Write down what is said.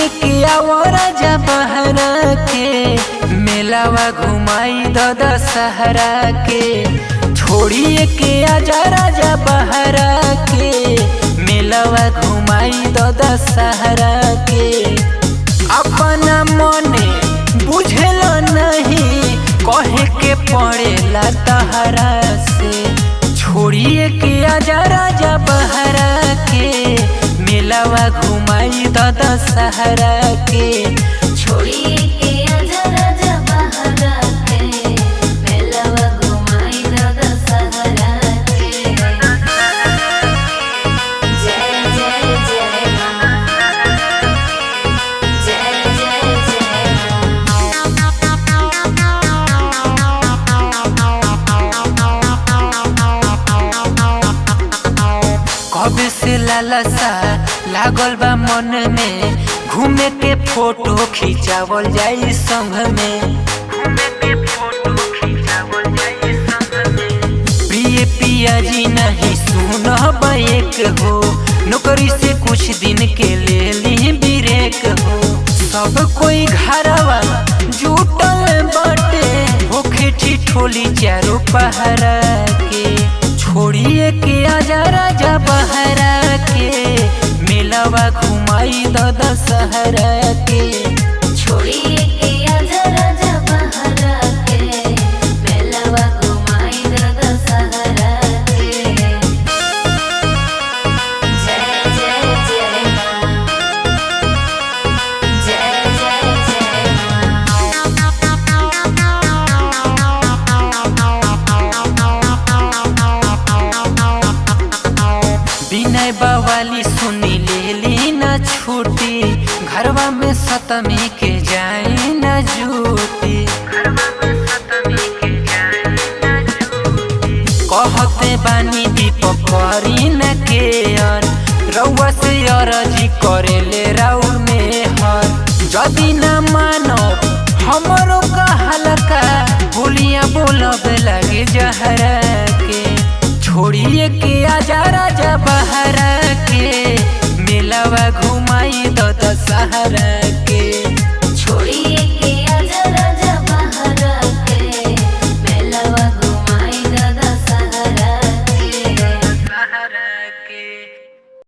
के आओ राजा बहरा के मेलावा घुमाई दशहरा के। छोड़िए के आजा राजा बहरा के मेलावा घुमाई दशहरा के। अपना मने बुझल नहीं कहे के पड़ेला तहरा से। छोड़िए के आजा राजा बहरा के मेलावा घुमाई दशहरा के। छोड़िए के आजा राजा बहरा के मेलावा घुमाई दशहरा के। जय जय जय माँ, जय जय जय कब से लालसा लागल बा मन में घूमे के फोटो खिंचावल जाई संग में। प्रिय पिया जी नहीं सुन एक हो नौकरी से कुछ दिन के ले ली ब्रेक हो। सब कोई घरवा जुटल बाटे होखे ठिठोली चारों पहरा के। छोड़िए के आजा राजा बहरा के मेलावा घुमाई दशहरा के। छोड़िए के आजा राजा बहरा के मेलावा घुमाई दशहरा के। जय जय जय माँ, जय जय जय बिनय बवाली सुनी लेली न छूटी घरवा में सतमी के जाई न जूटी। कहते बानी दीपक करी न केयर रउआ से अरजी करेले राउर में हर। जदि न मानो हमरो कहलका बोलिया बोलब लगे जहरा के। छोड़िए के आजा राजा बहरा के मेलावा घुमाई दशहरा के।